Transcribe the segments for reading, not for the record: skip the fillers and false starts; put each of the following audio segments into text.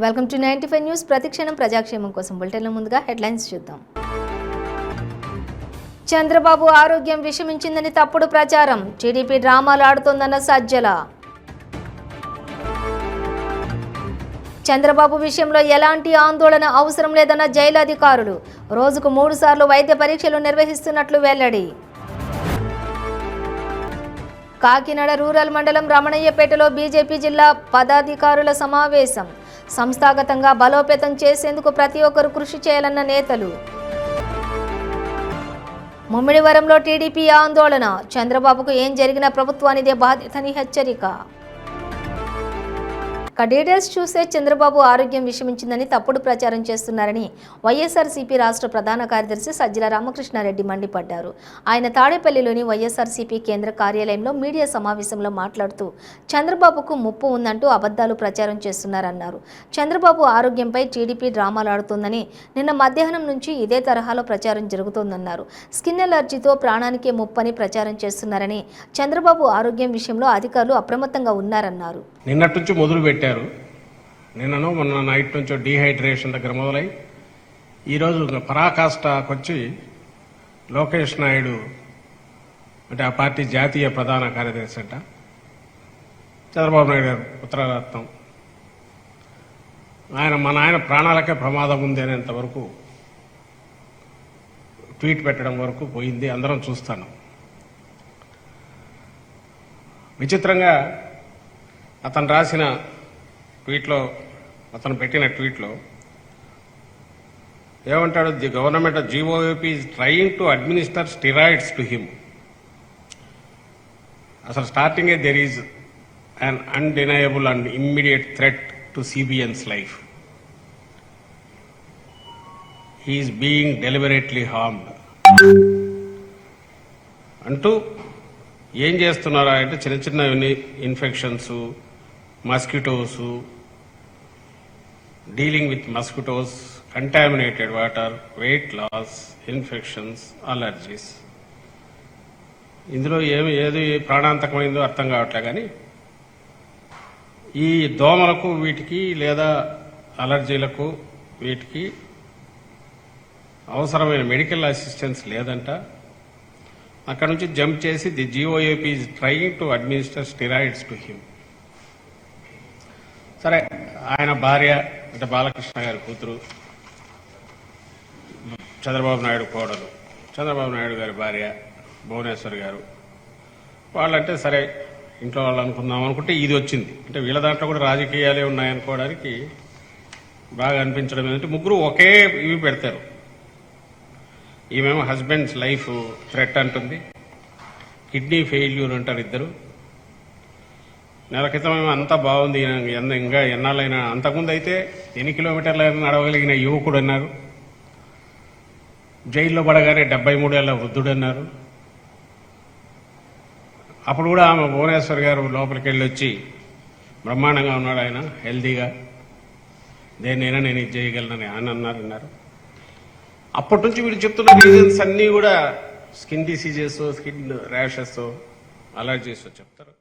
Welcome to 95 news. ప్రతిక్షణం ప్రజాక్షేమం కోసం బులెటిన్ల ముందుగా హెడ్లైన్స్ చూద్దాం. చంద్రబాబు ఆరోగ్యం విషమించిందని తప్పుడు ప్రచారం, టీడీపీ డ్రామాలు ఆడుతోందన్న సజ్జల. చంద్రబాబు విషయంలో ఎలాంటి ఆందోళన అవసరం లేదన్న జైలు అధికారులు, రోజుకు 3 సార్లు వైద్య పరీక్షలు నిర్వహిస్తున్నట్లు వెల్లడి. కాకినాడ రూరల్ మండలం రమణయ్యపేటలో బీజేపీ జిల్లా పదాధికారుల సమావేశం, సంస్థాగతంగా బలోపేతం చేసేందుకు ప్రతి ఒక్కరూ కృషి చేయాలన్న నేతలు. ముమ్మిడివరంలో టీడీపీ ఆందోళన, చంద్రబాబుకు ఏం జరిగినా ప్రభుత్వానిదే బాధ్యతని హెచ్చరిక. డీటెయిల్స్ చూస్తే చంద్రబాబు ఆరోగ్యం విషమించిందని తప్పుడు ప్రచారం చేస్తున్నారని వైఎస్ఆర్సీపీ రాష్ట్ర ప్రధాన కార్యదర్శి సజ్జల రామకృష్ణారెడ్డి మండిపడ్డారు. ఆయన తాడేపల్లిలోని వైఎస్ఆర్సీపీ కేంద్ర కార్యాలయంలో మీడియా సమావేశంలో మాట్లాడుతూ చంద్రబాబుకు ముప్పు ఉందంటూ అబద్ధాలు ప్రచారం చేస్తున్నారన్నారు. చంద్రబాబు ఆరోగ్యంపై టీడీపీ డ్రామాలు ఆడుతోందని నిన్న మధ్యాహ్నం నుంచి ఇదే తరహాలో ప్రచారం జరుగుతోందన్నారు. స్కిన్ ఎలర్జీతో ప్రాణానికే ముప్పని ప్రచారం చేస్తున్నారని, చంద్రబాబు ఆరోగ్యం విషయంలో అధికారులు అప్రమత్తంగా ఉన్నారన్నారు. నిన్నటి నుంచి మొదలు పెట్టారు. నిన్నను మొన్న నైట్ నుంచి డీహైడ్రేషన్ దగ్గర మొదలై ఈరోజు పరాకాష్ఠకొచ్చి లోకేష్ నాయుడు అంటే ఆ పార్టీ జాతీయ ప్రధాన కార్యదర్శి అంట చంద్రబాబు నాయుడు గారు ఉత్తరరత్నం, మన ఆయన ప్రాణాలకే ప్రమాదం ఉంది అనేంత వరకు ట్వీట్ పెట్టడం వరకు పోయింది. అందరం చూస్తాను. విచిత్రంగా అతను రాసిన ట్వీట్లో, అతను పెట్టిన ట్వీట్లో ఏమంటాడు, the government of GOAP is trying to administer steroids to him. అసలు స్టార్టింగే there is an undeniable and immediate threat to CBN's life. He is being deliberately harmed అంటూ ఏం చేస్తున్నారా అంటే చిన్న చిన్న infections, mosquitoes, dealing with mosquitoes, contaminated water, weight loss, infections, allergies. ఇందులో ఏది ప్రాణాంతకమైందో అర్థం కావట్లే. కానీ ఈ దోమలకు వీటికి లేదా అలర్జీలకు వీటికి అవసరమైన మెడికల్ అసిస్టెన్స్ లేదంట. అక్కడ నుంచి జంప్ చేసి the GOAP is trying to administer steroids to him. సరే, ఆయన భార్య అంటే బాలకృష్ణ గారి కూతురు, చంద్రబాబు నాయుడు కోడలు, చంద్రబాబు నాయుడు గారి భార్య భువనేశ్వర్ గారు, వాళ్ళంటే సరే ఇంట్లో వాళ్ళు అనుకుందాం అనుకుంటే ఇది వచ్చింది. అంటే వీళ్ళ దాంట్లో కూడా రాజకీయాలే ఉన్నాయనుకోవడానికి బాగా అనిపించడం ఏంటంటే ముగ్గురు ఒకే ఇవి పెడతారు. ఈమెమో హస్బెండ్స్ లైఫ్ థ్రెట్ అంటుంది, కిడ్నీ ఫెయిల్యూర్ అంటారు ఇద్దరు. నెల క్రితం ఏమో అంతా బాగుంది, ఇంకా ఎన్నాళ్ళైనా, అంతకుముందు అయితే ఎన్ని కిలోమీటర్లైనా నడవగలిగిన యువకుడు అన్నారు. జైల్లో పడగానే 73 ఏళ్ల వృద్ధుడు అన్నారు. అప్పుడు కూడా ఆమె భువనేశ్వర్ గారు లోపలికి వెళ్ళి వచ్చి బ్రహ్మాండంగా ఉన్నాడు ఆయన, హెల్దీగా, దేన్నైనా నేను ఇది చేయగలనని ఆయన అన్నారు. అప్పటి నుంచి వీళ్ళు చెప్తున్న రీజన్స్ అన్నీ కూడా skin diseases, skin rashes, allergies చెప్తారు.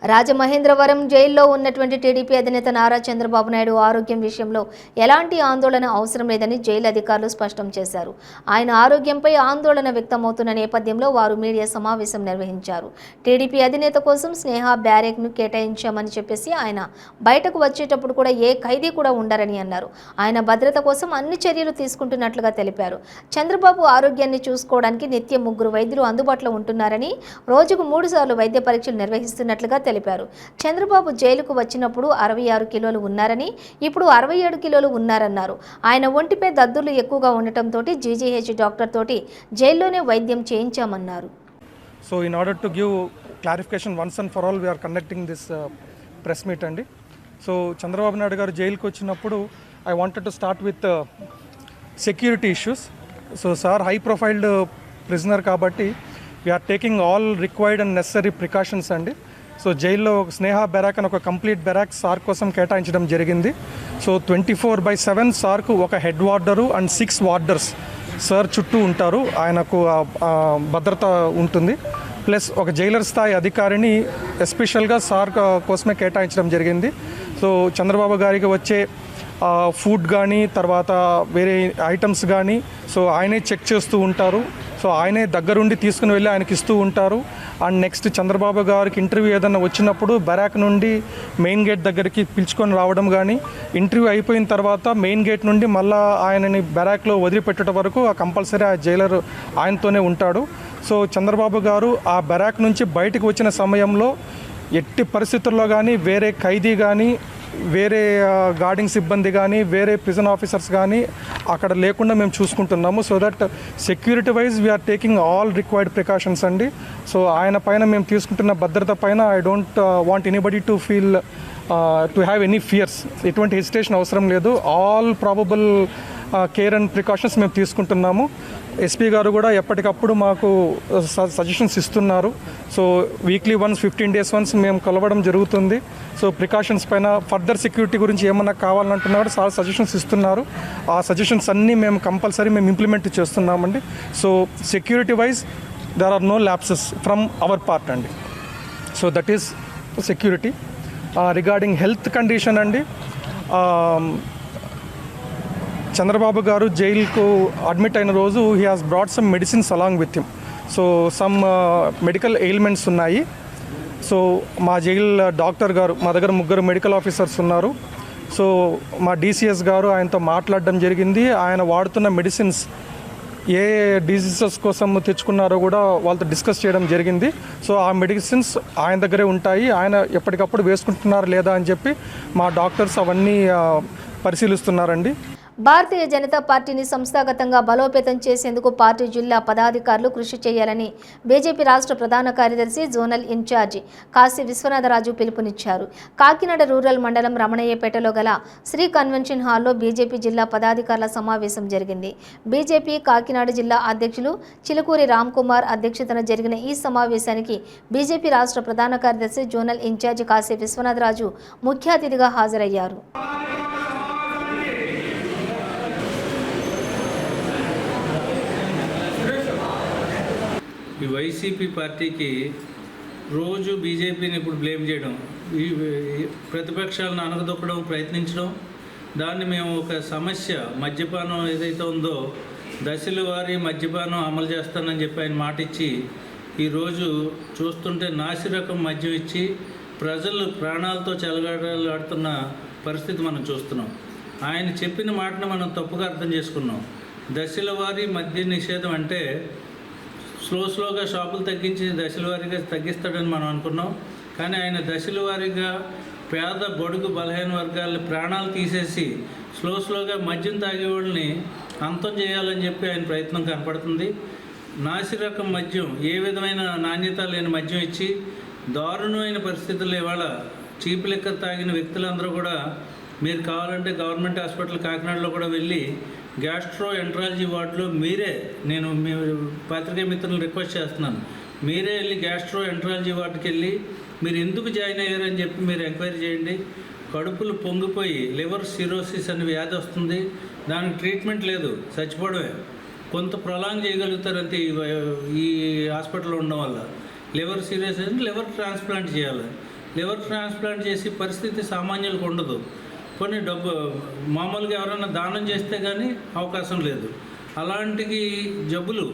రాజమహేంద్రవరం జైల్లో ఉన్నటువంటి టీడీపీ అధినేత నారా చంద్రబాబు నాయుడు ఆరోగ్యం విషయంలో ఎలాంటి ఆందోళన అవసరం లేదని జైలు అధికారులు స్పష్టం చేశారు. ఆయన ఆరోగ్యంపై ఆందోళన వ్యక్తమవుతున్న నేపథ్యంలో వారు మీడియా సమావేశం నిర్వహించారు. టీడీపీ అధినేత కోసం స్నేహ బ్యారెక్ను కేటాయించామని చెప్పేసి ఆయన బయటకు వచ్చేటప్పుడు కూడా ఏ ఖైదీ కూడా ఉండరని అన్నారు. ఆయన భద్రత కోసం అన్ని చర్యలు తీసుకుంటున్నట్లుగా తెలిపారు. చంద్రబాబు ఆరోగ్యాన్ని చూసుకోవడానికి నిత్యం 3 వైద్యులు అందుబాటులో ఉంటున్నారని, రోజుకు 3 సార్లు వైద్య పరీక్షలు నిర్వహిస్తున్నట్లుగా తెలిపారు. చంద్రబాబు జైలుకు వచ్చినప్పుడు 66 కిలోలు ఉన్నారని, ఇప్పుడు 67 కిలోలు ఉన్నారన్నారు. ఆయన ఒంటిపై దద్దుర్లు ఎక్కువగా ఉండటంతో జీజీహెచ్ డాక్టర్ తోటి జైల్లోనే వైద్యం చేయించామన్నారు. So in order to give clarification once and for all we're conducting this press meet అండి. సో చంద్రబాబు నాయుడు గారు జైలుకి వచ్చినప్పుడు I wanted to start with security issues. So sir high profiled prisoner కాబట్టి we're taking all required and necessary precautions అండి. So జైల్లో Sneha barrack అని ఒక complete barrack sir కోసం కేటాయించడం జరిగింది. సో 24/7 సార్కు ఒక head warder and 6 warders sir చుట్టూ ఉంటారు. ఆయనకు భద్రత ఉంటుంది. ప్లస్ ఒక జైలర్ స్థాయి అధికారిని ఎస్పెషల్గా సార్ కోసమే కేటాయించడం జరిగింది. సో చంద్రబాబు గారికి వచ్చే ఫుడ్ కానీ తర్వాత వేరే ఐటమ్స్ కానీ సో ఆయనే చెక్ చేస్తూ ఉంటారు. సో ఆయనే దగ్గరుండి తీసుకుని వెళ్ళి ఆయనకి ఇస్తూ ఉంటారు. అండ్ నెక్స్ట్ చంద్రబాబు గారికి ఇంటర్వ్యూ ఏదైనా వచ్చినప్పుడు బరాక్ నుండి మెయిన్ గేట్ దగ్గరికి పిలుచుకొని రావడం కానీ, ఇంటర్వ్యూ అయిపోయిన తర్వాత మెయిన్ గేట్ నుండి మళ్ళీ ఆయనని బరాక్లో వదిలిపెట్టడం వరకు కంపల్సరీ ఆ జైలర్ ఆయనతోనే ఉంటాడు. సో చంద్రబాబు గారు ఆ బరాక్ నుంచి బయటకు వచ్చిన సమయంలో ఎట్టి పరిస్థితుల్లో కానీ వేరే ఖైదీ కానీ వేరే గార్డింగ్ సిబ్బంది కానీ వేరే ప్రిజన్ ఆఫీసర్స్ కానీ అక్కడ లేకుండా మేము చూసుకుంటున్నాము. So that security wise we're taking all required precautions అండి. సో ఆయన పైన మేము తీసుకుంటున్న భద్రత పైన I don't want anybody to feel to have any fears. ఎటువంటి హెసిటేషన్ అవసరం లేదు. All probable care and precautions మేము తీసుకుంటున్నాము. ఎస్పీ గారు కూడా ఎప్పటికప్పుడు మాకు సజెషన్స్ ఇస్తున్నారు. So weekly once 15 days once మేము కలవడం జరుగుతుంది. సో ప్రికాషన్స్ పైన ఫర్దర్ సెక్యూరిటీ గురించి ఏమన్నా కావాలంటున్నారు చాలా సజెషన్స్ ఇస్తున్నారు. ఆ సజెషన్స్ అన్నీ మేము కంపల్సరీ మేము ఇంప్లిమెంట్ చేస్తున్నామండి. So security wise there are no lapses from our part అండి. So that is security. Regarding health condition అండి, చంద్రబాబు గారు జైలుకు అడ్మిట్ అయిన రోజు he has brought some medicines along with him. So some medical ailments ఉన్నాయి. So మా jail doctor garu, మా దగ్గర 3 medical officers ఉన్నారు. సో మా డీసీఎస్ గారు ఆయనతో మాట్లాడడం జరిగింది. ఆయన వాడుతున్న మెడిసిన్స్ ఏ డిసీజెస్ కోసం తెచ్చుకున్నారో కూడా వాళ్ళతో డిస్కస్ చేయడం జరిగింది. సో ఆ మెడిసిన్స్ ఆయన దగ్గరే ఉంటాయి. ఆయన ఎప్పటికప్పుడు వేసుకుంటున్నారా లేదా అని చెప్పి మా డాక్టర్స్ అవన్నీ పరిశీలిస్తున్నారండి. భారతీయ జనతా పార్టీని సంస్థాగతంగా బలోపేతం చేసేందుకు పార్టీ జిల్లా పదాధికారులు కృషి చేయాలని బీజేపీ రాష్ట్ర ప్రధాన కార్యదర్శి జోనల్ ఇన్ఛార్జి కాశీ విశ్వనాథరాజు పిలుపునిచ్చారు. కాకినాడ రూరల్ మండలం రమణయ్యపేటలో గల శ్రీ కన్వెన్షన్ హాల్లో బీజేపీ జిల్లా పదాధికారుల సమావేశం జరిగింది. బీజేపీ కాకినాడ జిల్లా అధ్యక్షులు చిలుకూరి రామ్ కుమార్ అధ్యక్షతన జరిగిన ఈ సమావేశానికి బీజేపీ రాష్ట్ర ప్రధాన కార్యదర్శి జోనల్ ఇన్ఛార్జి కాశీ విశ్వనాథరాజు ముఖ్య అతిథిగా హాజరయ్యారు. ఈ వైసీపీ పార్టీకి రోజు బీజేపీని ఇప్పుడు బ్లేమ్ చేయడం, ఈ ప్రతిపక్షాలను అనగదొక్కడం ప్రయత్నించడం, దాన్ని మేము ఒక సమస్య మద్యపానం ఏదైతే ఉందో దశల వారీ మద్యపానం అమలు చేస్తానని చెప్పి ఆయన మాట ఇచ్చి ఈరోజు చూస్తుంటే నాసిరకం మద్యం ఇచ్చి ప్రజలు ప్రాణాలతో చెలగాటలాడుతున్న పరిస్థితి మనం చూస్తున్నాం. ఆయన చెప్పిన మాటను మనం తప్పుగా అర్థం చేసుకున్నాం. దశల వారీ మద్య నిషేధం అంటే స్లోగా షాపులు తగ్గించి దశల వారీగా తగ్గిస్తాడని మనం అనుకున్నాం. కానీ ఆయన దశల వారీగా పేద బడుగు బలహీన వర్గాల ప్రాణాలు తీసేసి స్లోగా మద్యం తాగే వాళ్ళని అంతం చేయాలని చెప్పి ఆయన ప్రయత్నం కనపడుతుంది. నాసిరకం మద్యం, ఏ విధమైన నాణ్యత లేని మద్యం ఇచ్చి దారుణమైన పరిస్థితుల్లో ఇవాళ చీప్ లిక్కర్ తాగిన వ్యక్తులందరూ కూడా మీరు కావాలంటే గవర్నమెంట్ హాస్పిటల్ కాకినాడలో కూడా వెళ్ళి గ్యాస్ట్రో ఎంట్రాలజీ వార్డులో నేను మీ పాత్రికేయ మిత్రులను రిక్వెస్ట్ చేస్తున్నాను, మీరే వెళ్ళి గ్యాస్ట్రో ఎంట్రాలజీ వార్డుకి వెళ్ళి మీరు ఎందుకు జాయిన్ అయ్యారని చెప్పి మీరు ఎంక్వైరీ చేయండి. కడుపులు పొంగిపోయి లివర్ సిరోసిస్ అనే వ్యాధి వస్తుంది, దానికి ట్రీట్మెంట్ లేదు, చచ్చిపోవడమే. కొంత ప్రొలాంగ్ చేయగలుగుతారంతే ఈ హాస్పిటల్లో ఉండడం వల్ల. లివర్ సిరోసిస్ అంటే లివర్ ట్రాన్స్ప్లాంట్ చేయాలి. లివర్ ట్రాన్స్ప్లాంట్ చేసే పరిస్థితి సామాన్యులకు ఉండదు. కొన్ని డబ్బు మామూలుగా ఎవరైనా దానం చేస్తే కానీ అవకాశం లేదు. అలాంటి జబ్బులు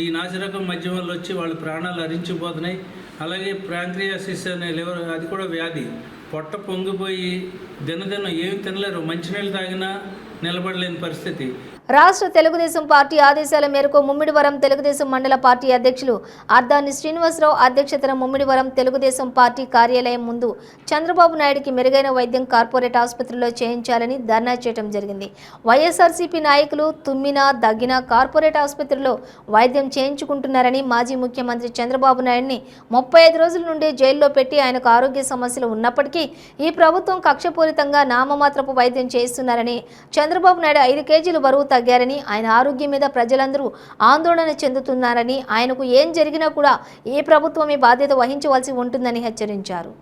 ఈ నాసిరకం మద్యం వల్ల వచ్చి వాళ్ళ ప్రాణాలు హరించిపోతున్నాయి. అలాగే ప్యాంక్రియాసిస్ అనే లివర్, అది కూడా వ్యాధి. పొట్ట పొంగిపోయి దినదినం ఏమి తినలేరు, మంచినీళ్ళు తాగినా నిలబడలేని పరిస్థితి. రాష్ట్ర తెలుగుదేశం పార్టీ ఆదేశాల మేరకు ముమ్మిడివరం తెలుగుదేశం మండల పార్టీ అధ్యక్షులు అర్దాని శ్రీనివాసరావు అధ్యక్షతన ముమ్మిడివరం తెలుగుదేశం పార్టీ కార్యాలయం ముందు చంద్రబాబు నాయుడికి మెరుగైన వైద్యం కార్పొరేట్ ఆసుపత్రిలో చేయించాలని ధర్నా చేయడం జరిగింది. వైఎస్ఆర్సీపీ నాయకులు తుమ్మినా దగ్గినా కార్పొరేట్ ఆసుపత్రిలో వైద్యం చేయించుకుంటున్నారని మాజీ ముఖ్యమంత్రి చంద్రబాబు నాయుడిని 35 రోజుల నుండి జైల్లో పెట్టి ఆయనకు ఆరోగ్య సమస్యలు ఉన్నప్పటికీ ఈ ప్రభుత్వం కక్షపూరితంగా నామమాత్రపు వైద్యం చేయిస్తున్నారని, చంద్రబాబు నాయుడు 5 కేజీలు బరువు తగ్గారని, ఆయన ఆరోగ్యం మీద ప్రజలందరూ ఆందోళన చెందుతున్నారని, ఆయనకు ఏం జరిగినా కూడా ఏ ప్రభుత్వమే బాధ్యత వహించవలసి ఉంటుందని హెచ్చరించారు.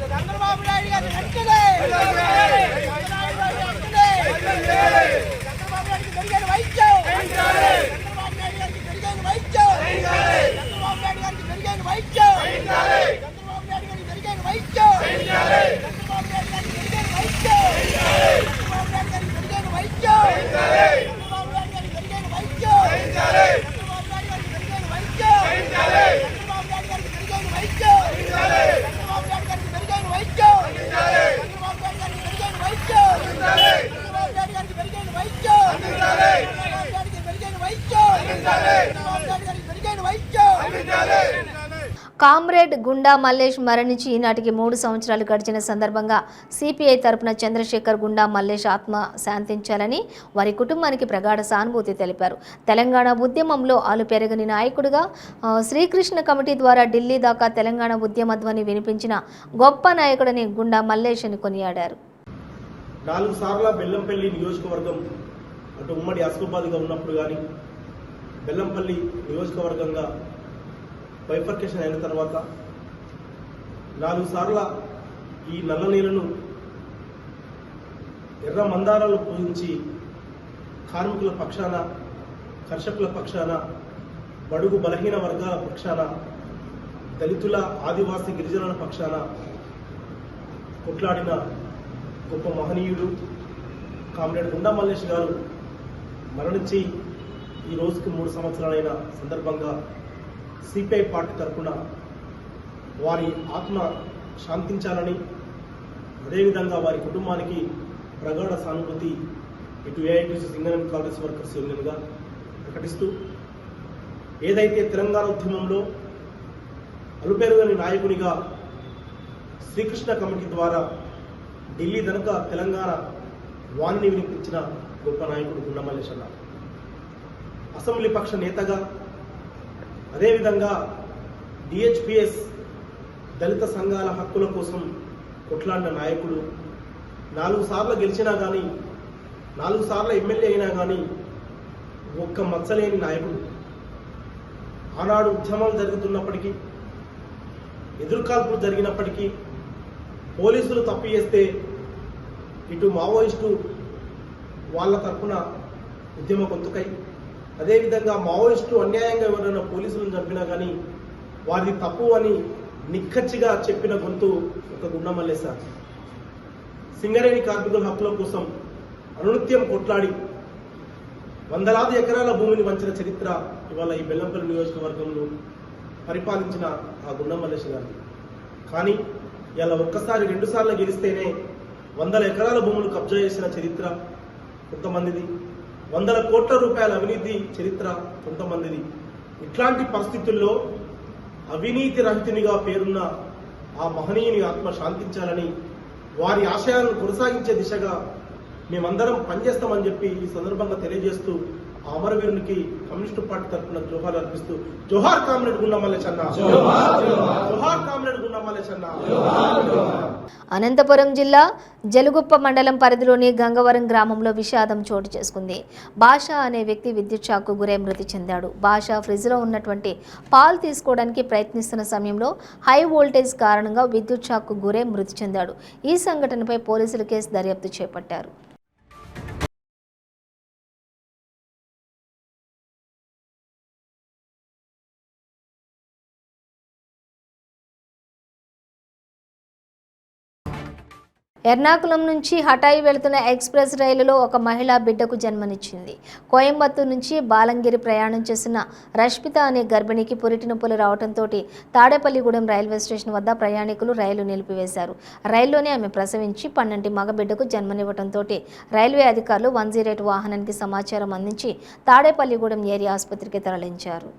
చంద్రబాబు నాయుడు గారు వెంటనే చంద్రబాబు నాయుడు పెరిగిన వైద్యం చంద్రబాబు నాయుడు గారికి పెరిగిన వైద్యం చంద్రబాబు నాయుడు గారికి పెరిగిన వైద్యం చంద్రబాబు నాయుడు గారికి పెరిగిన వైద్యం చంద్రబాబు నాయుడు గారికి పెరిగిన వైద్యం చంద్రబాబు నాయుడు గారికి పెరిగిన వైద్యం చంద్రబాబు నాయుడు గారికి పెరిగిన వైద్యం చంద్రబాబు నాయుడు గారికి పెరిగిన వైద్యం చంద్రబాబు నాయుడు గారికి పెరిగిన వైద్యం చంద్రబాబు నాయుడు గారికి పెరిగిన వైద్యం చంద్రబాబు నాయుడు గారికి పెరిగిన వైద్యం చంద్రబాబు నాయుడు గారికి పెరిగిన వైద్యం చంద్రబాబు నాయుడు గారికి పెరిగిన వైద్యం చంద్రబాబు నాయుడు గారికి పెరిగిన వైద్యం. కామ్రేడ్ గుండా మల్లేష్ మరణించి ఈనాటికి 3 సంవత్సరాలు గడిచిన సందర్భంగా సిపిఐ తరపున చంద్రశేఖర్ గుండా మల్లేష్ ఆత్మ శాంతించాలని వారి కుటుంబానికి ప్రగాఢ సానుభూతి తెలిపారు. తెలంగాణ ఉద్యమంలో అలుపెరగని నాయకుడిగా శ్రీకృష్ణ కమిటీ ద్వారా ఢిల్లీ దాకా తెలంగాణ ఉద్యమ ధ్వని వినిపించిన గొప్ప నాయకుడని గుండా మల్లేష్ అని కొనియాడారు. 4 సార్ల బెల్లంపల్లి నియోజకవర్గం అటు ఉమ్మడి ఆసిఫాబాద్గా ఉన్నప్పుడు కానీ బెల్లంపల్లి నియోజకవర్గంగా బైఫర్కేషన్ అయిన తర్వాత 4 సార్ల ఈ నల్ల నీళ్లను ఎర్ర మందారాలు పూజించి కార్మికుల పక్షాన, కర్షకుల పక్షాన, బడుగు బలహీన వర్గాల పక్షాన, దళితుల, ఆదివాసీ గిరిజనుల పక్షాన కొట్లాడిన గొప్ప మహనీయుడు కామ్రేడ్ గుండా మల్లేష్ గారు మరణించి ఈ రోజుకి 3 సంవత్సరాలైన సందర్భంగా సిపిఐ పార్టీ తరఫున వారి ఆత్మ శాంతించాలని, అదేవిధంగా వారి కుటుంబానికి ప్రగాఢ సానుభూతి ఇటు ఏఐటీసీ సింగరేణి కాంగ్రెస్ వర్కర్స్ యూనియన్గా ప్రకటిస్తూ, ఏదైతే తెలంగాణ ఉద్యమంలో అలుపెరుగని నాయకునిగా శ్రీకృష్ణ కమిటీ ద్వారా ఢిల్లీ దనక తెలంగాణ వాణిని వినిపించిన గొప్ప నాయకుడు గుండా మల్లేష్ అన్న, అసెంబ్లీ పక్ష నేతగా, అదేవిధంగా డిహెచ్పిఎస్ దళిత సంఘాల హక్కుల కోసం కొట్లాడిన నాయకుడు, 4 సార్లు గెలిచినా కానీ, 4 సార్లు ఎమ్మెల్యే అయినా కానీ ఒక్క మచ్చలేని నాయకుడు. ఆనాడు ఉద్యమాలు జరుగుతున్నప్పటికీ, ఎదురుకాల్పులు జరిగినప్పటికీ, పోలీసులు తప్పు చేస్తే ఇటు మావోయిస్టు వాళ్ళ తరఫున ఉద్యమ గొంతుకై, అదేవిధంగా మావోయిస్టు అన్యాయంగా ఎవరైనా పోలీసులను చంపినా కానీ వారిది తప్పు అని నిక్కచ్చిగా చెప్పిన గొంతు ఒక గుండా మల్లేష్ సార్. సింగరేణి కార్మికుల హక్కుల కోసం అనునిత్యం కొట్లాడి వందలాది ఎకరాల భూమిని వంచిన చరిత్ర ఇవాళ ఈ బెల్లంపల్లి నియోజకవర్గంలో పరిపాలించిన ఆ గుండా మల్లేష్ గారు. కానీ ఇలా ఒక్కసారి 2 సార్లు గెలిస్తేనే 100 ఎకరాల భూములు కబ్జా చేసిన చరిత్ర కొంతమందిది, 100 కోట్ల రూపాయల అవినీతి చరిత్ర కొంతమందిది. ఇట్లాంటి పరిస్థితుల్లో అవినీతి రహితునిగా పేరున్న ఆ మహనీయుని ఆత్మ శాంతించాలని, వారి ఆశయాలను కొనసాగించే దిశగా మేమందరం పనిచేస్తామని చెప్పి ఈ సందర్భంగా తెలియజేస్తూ ఆ అమరవీరునికి కమ్యూనిస్టు పార్టీ తరఫున జోహార్ అర్పిస్తూ జోహార్ కామ్రేడ్ గుండా మల్లేష్ అన్న, జోహార్ కామ్రేడ్ గుండా మల్లేష్ అన్న. అనంతపురం జిల్లా జలుగుప్ప మండలం పరిధిలోని గంగవరం గ్రామంలో విషాదం చోటు చేసుకుంది. భాష అనే వ్యక్తి విద్యుత్ షాక్కు గురై మృతి చెందాడు. భాష ఫ్రిడ్జ్లో ఉన్నటువంటి పాలు తీసుకోవడానికి ప్రయత్నిస్తున్న సమయంలో హై వోల్టేజ్ కారణంగా విద్యుత్ షాక్కు గురై మృతి చెందాడు. ఈ సంఘటనపై పోలీసులు కేసు దర్యాప్తు చేపట్టారు. ఎర్నాకుళం నుంచి హఠాయి వెళుతున్న ఎక్స్ప్రెస్ రైలులో ఒక మహిళ బిడ్డకు జన్మనిచ్చింది. కోయంబత్తూరు నుంచి బాలంగిరి ప్రయాణం చేసిన రష్మిత అనే గర్భిణికి పురిటి నొప్పులు రావడంతో తాడేపల్లిగూడెం రైల్వే స్టేషన్ వద్ద ప్రయాణికులు రైలు నిలిపివేశారు. రైల్లోనే ఆమె ప్రసవించి 12 మగబిడ్డకు జన్మనివ్వడంతో రైల్వే అధికారులు 108 వాహనానికి సమాచారం అందించి తాడేపల్లిగూడెం ఏరియా ఆసుపత్రికి తరలించారు.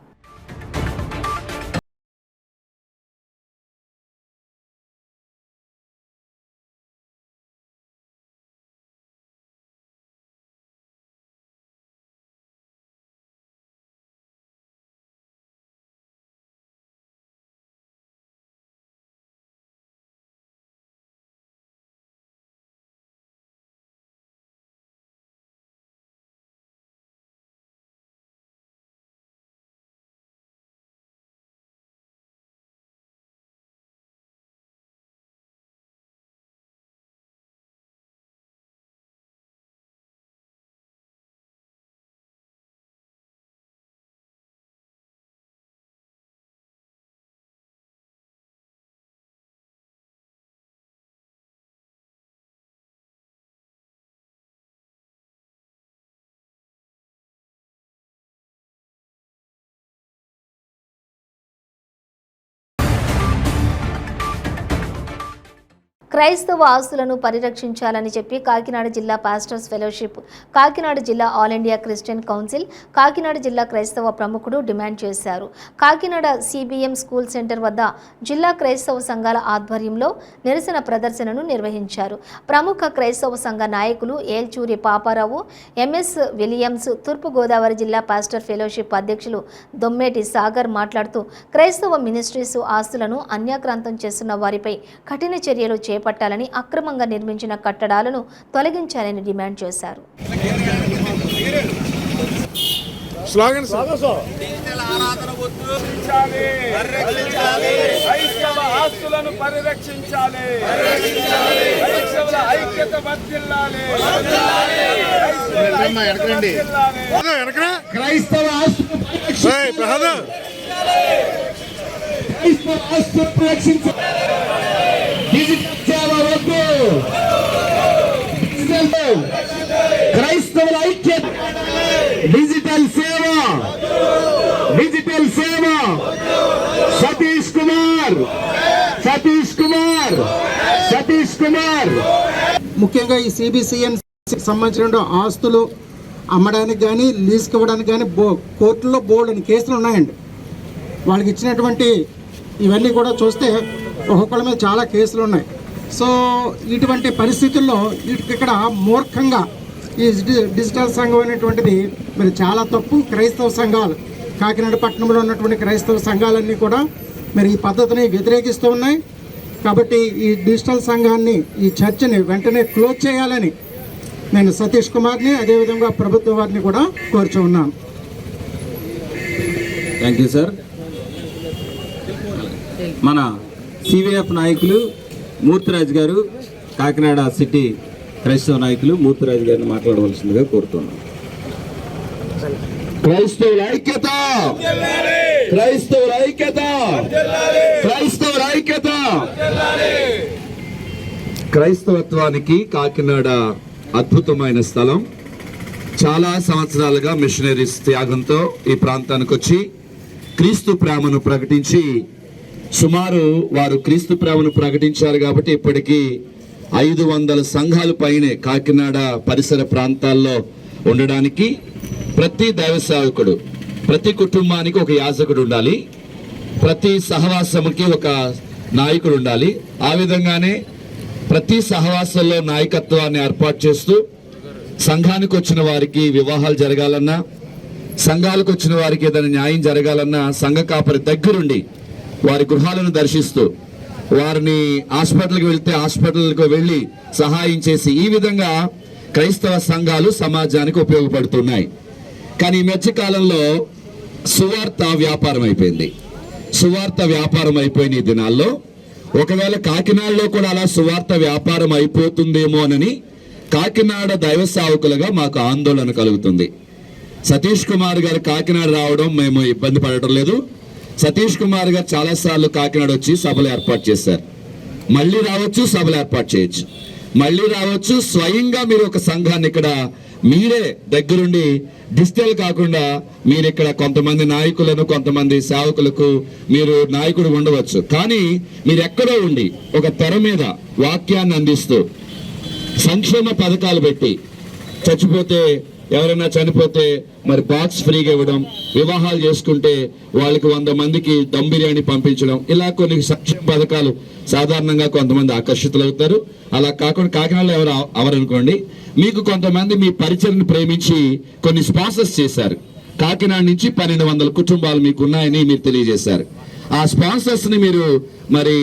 క్రైస్తవ ఆస్తులను పరిరక్షించాలని చెప్పి కాకినాడ జిల్లా పాస్టర్స్ ఫెలోషిప్, కాకినాడ జిల్లా all India Christian council, Kakinada జిల్లా క్రైస్తవ ప్రముఖుడు డిమాండ్ చేశారు. కాకినాడ సిబిఎం స్కూల్ సెంటర్ వద్ద జిల్లా క్రైస్తవ సంఘాల ఆధ్వర్యంలో నిరసన ప్రదర్శనను నిర్వహించారు. ప్రముఖ క్రైస్తవ సంఘ నాయకులు ఏల్చూరి పాపారావు, ఎంఎస్ విలియమ్స్, తూర్పుగోదావరి జిల్లా పాస్టర్ ఫెలోషిప్ అధ్యక్షులు దొమ్మేటి సాగర్ మాట్లాడుతూ క్రైస్తవ మినిస్ట్రీస్ ఆస్తులను అన్యాక్రాంతం చేస్తున్న వారిపై కఠిన చర్యలు చేపట్టాలని, అక్రమంగా నిర్మించిన కట్టడాలను తొలగించాలని డిమాండ్ చేశారు. క్రైస్తవ ఆస్తులను పరిరక్షించాలి, క్రైస్తవుల ఐక్యత వర్ధిల్లాలి, క్రైస్తవ ఆస్తులను క్రైస్తవుల ఐక్యత, డిజిటల్ సేవ, డిజిటల్ సేవ. సతీష్ కుమార్ ముఖ్యంగా ఈ సిబిసిఎం సంబంధించిన ఆస్తులు అమ్మడానికి కానీ లీజ్కి ఇవ్వడానికి కానీ కోర్టులో బోల్డ్ అని కేసులు ఉన్నాయండి. వాళ్ళకి ఇచ్చినటువంటి ఇవన్నీ కూడా చూస్తే ఒక్కొక్కళ్ళ మీద చాలా కేసులు ఉన్నాయి. సో ఇటువంటి పరిస్థితుల్లో ఇక్కడ మూర్ఖంగా ఈ డిజిటల్ సంఘం అనేటువంటిది మరి చాలా తప్పు. క్రైస్తవ సంఘాలు, కాకినాడ పట్టణంలో ఉన్నటువంటి క్రైస్తవ సంఘాలన్నీ కూడా మరి ఈ పద్ధతిని వ్యతిరేకిస్తూ ఉన్నాయి. కాబట్టి ఈ డిజిటల్ సంఘాన్ని, ఈ చర్చని వెంటనే క్లోజ్ చేయాలని నేను సతీష్ కుమార్ని, అదేవిధంగా ప్రభుత్వ వారిని కూడా కోరుచూ ఉన్నాను. Thank you sir. మన సివిఎఫ్ నాయకులు మూర్తిరాజు గారు, కాకినాడ సిటీ క్రైస్తవ నాయకులు మూర్తిరాజు గారిని మాట్లాడవలసిందిగా కోరుతున్నాను. క్రైస్తవుల ఐక్యత, క్రైస్తవుల ఐక్యత, క్రైస్తవుల ఐక్యత. క్రైస్తవత్వానికి కాకినాడ అద్భుతమైన స్థలం. చాలా సంవత్సరాలుగా మిషనరీస్ త్యాగంతో ఈ ప్రాంతానికి వచ్చి క్రీస్తు ప్రేమను ప్రకటించి, సుమారు వారు క్రీస్తు ప్రేమను ప్రకటించారు కాబట్టి ఇప్పటికీ 500 సంఘాలు పైనే కాకినాడ పరిసర ప్రాంతాల్లో ఉండడానికి ప్రతి దైవ సేవకుడు, ప్రతి కుటుంబానికి ఒక యాజకుడు ఉండాలి, ప్రతి సహవాసముకి ఒక నాయకుడు ఉండాలి. ఆ విధంగానే ప్రతి సహవాసంలో నాయకత్వాన్ని ఏర్పాటు చేస్తూ సంఘానికి వచ్చిన వారికి వివాహాలు జరగాలన్నా, సంఘాలకు వచ్చిన వారికి ఏదైనా న్యాయం జరగాలన్నా సంఘ కాపరి దగ్గరుండి వారి గృహాలను దర్శిస్తూ, వారిని హాస్పిటల్కి వెళ్తే హాస్పిటల్కి వెళ్ళి సహాయం చేసి, ఈ విధంగా క్రైస్తవ సంఘాలు సమాజానికి ఉపయోగపడుతున్నాయి. కానీ ఈ మధ్య కాలంలో సువార్త వ్యాపారం అయిపోయింది. సువార్త వ్యాపారం అయిపోయిన ఈ దినాల్లో ఒకవేళ కాకినాడలో కూడా అలా సువార్త వ్యాపారం అయిపోతుందేమోనని కాకినాడ దైవ సేవకులుగా మాకు ఆందోళన కలుగుతుంది. సతీష్ కుమార్ గారు కాకినాడ రావడం మేము ఇబ్బంది పడటం లేదు. సతీష్ కుమార్ గారు చాలాసార్లు కాకినాడ వచ్చి సభలు ఏర్పాటు చేశారు. మళ్ళీ రావచ్చు, సభలు ఏర్పాటు చేయొచ్చు, మళ్ళీ రావచ్చు. స్వయంగా మీరు ఒక సంఘాన్ని ఇక్కడ మీరే దగ్గరుండి, డిజిటల్ కాకుండా మీరు ఇక్కడ కొంతమంది నాయకులను, కొంతమంది సేవకులకు మీరు నాయకుడు ఉండవచ్చు. కానీ మీరు ఎక్కడో ఉండి ఒక తెర మీద వాక్యాన్ని అందిస్తూ, సంక్షేమ పథకాలు పెట్టి, చచ్చిపోతే ఎవరైనా చనిపోతే మరి బాక్స్ ఫ్రీగా ఇవ్వడం, వివాహాలు చేసుకుంటే వాళ్ళకి 100 మందికి దమ్ బిర్యానీ పంపించడం, ఇలా కొన్ని సంక్షేమ పథకాలు సాధారణంగా కొంతమంది ఆకర్షితులవుతారు. అలా కాకుండా కాకినాడలో ఎవరు అవరనుకోండి, మీకు కొంతమంది మీ పరిచయను ప్రేమించి కొన్ని స్పాన్సర్స్ చేశారు. కాకినాడ నుంచి 1200 కుటుంబాలు మీకు ఉన్నాయని మీరు తెలియజేశారు. ఆ స్పాన్సర్స్ ని మీరు మరి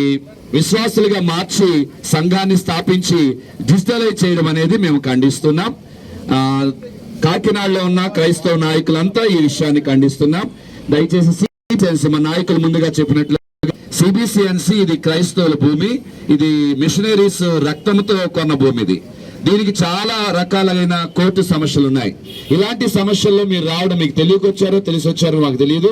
విశ్వాసులుగా మార్చి సంఘాన్ని స్థాపించి డిజిటలైజ్ చేయడం అనేది మేము ఖండిస్తున్నాం. కాకినాడలో ఉన్న క్రైస్తవ నాయకులంతా ఈ విషయాన్ని ఖండిస్తున్నాం. దయచేసి సిబిసిఎన్సి, మా నాయకులు ముందుగా చెప్పినట్లు, సిబిసిఎన్సి ఇది క్రైస్తవుల భూమి, ఇది మిషనరీస్ రక్తంతో కొన్న భూమి. ఇది దీనికి చాలా రకాలైన కోర్టు సమస్యలు ఉన్నాయి. ఇలాంటి సమస్యల్లో మీరు రావడం, మీకు తెలియకొచ్చారో తెలిసి వచ్చారో మాకు తెలియదు,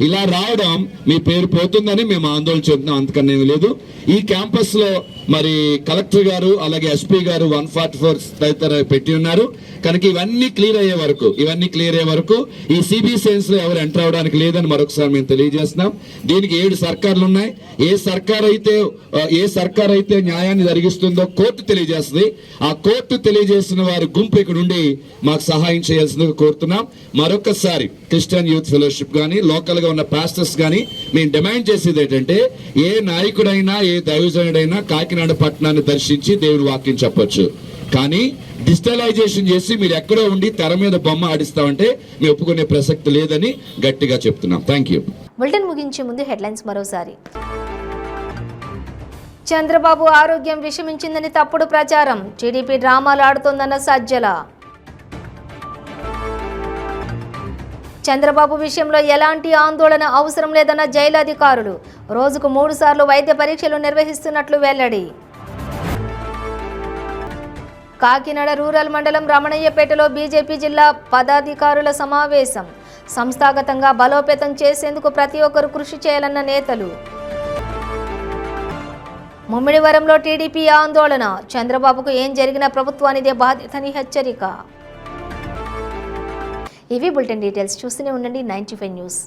ఇలా రావడం మీ పేరు పోతుందని మేము ఆందోళన చెందుతున్నాం, అంతకన్నా లేదు. ఈ క్యాంపస్ లో మరి కలెక్టర్ గారు అలాగే ఎస్పీ గారు 144 తదితర పెట్టి ఉన్నారు. కనుక ఇవన్నీ క్లియర్ అయ్యే వరకు ఈ సిబిసిఎన్స్ లో ఎవరు ఎంటర్ అవడానికి లేదని మరొకసారి మేము తెలియజేస్తున్నాం. దీనికి 7 సర్కార్లు ఉన్నాయి. ఏ సర్కార్ అయితే న్యాయాన్ని జరిగిస్తుందో కోర్టు తెలియజేస్తుంది. ఆ కోర్టు తెలియజేసిన వారి గుంపు ఇక్కడ ఉండి మాకు సహాయం చేయాల్సిందిగా కోరుతున్నాం. మరొకసారి క్రిస్టియన్ యూత్ ఫెలోషిప్ కానీ లోకల్ గా ఉన్న పాస్టర్స్ కానీ మేము డిమాండ్ చేసేది ఏంటంటే, ఏ నాయకుడైనా ఏ దైవజనుడైనా కాకినాడ పట్టణాన్ని దర్శించి దేవుని వాక్యం చెప్పొచ్చు. కానీ డిజిటలైజేషన్ చేసి మీరు ఎక్కడో ఉండి తెర మీద బొమ్మ ఆడిస్తామంటే మేము ఒప్పుకునే ప్రసక్తి లేదని గట్టిగా చెప్తున్నాం. Thank you. బులెటిన్ ముగించే ముందు హెడ్లైన్స్ మరోసారి. చంద్రబాబు ఆరోగ్యం విషమించిందని తప్పుడు ప్రచారం, టీడీపీ డ్రామాలు ఆడుతోందన్న సజ్జల. చంద్రబాబు విషయంలో ఎలాంటి ఆందోళన అవసరం లేదన్న జైలు అధికారులు, రోజుకు 3 సార్లు వైద్య పరీక్షలు నిర్వహిస్తున్నట్లు వెల్లడి. కాకినాడ రూరల్ మండలం రమణయ్యపేటలో బీజేపీ జిల్లా పదాధికారుల సమావేశం, సంస్థాగతంగా బలోపేతం చేసేందుకు ప్రతి ఒక్కరూ కృషి చేయాలన్న నేతలు. ముమ్మిడివరంలో టీడీపీ ఆందోళన, చంద్రబాబుకు ఏం జరిగినా ప్రభుత్వానిదే బాధ్యతని హెచ్చరిక. ఇవి బులెటిన్ డీటెయిల్స్. చూస్తూనే ఉండండి 95 న్యూస్.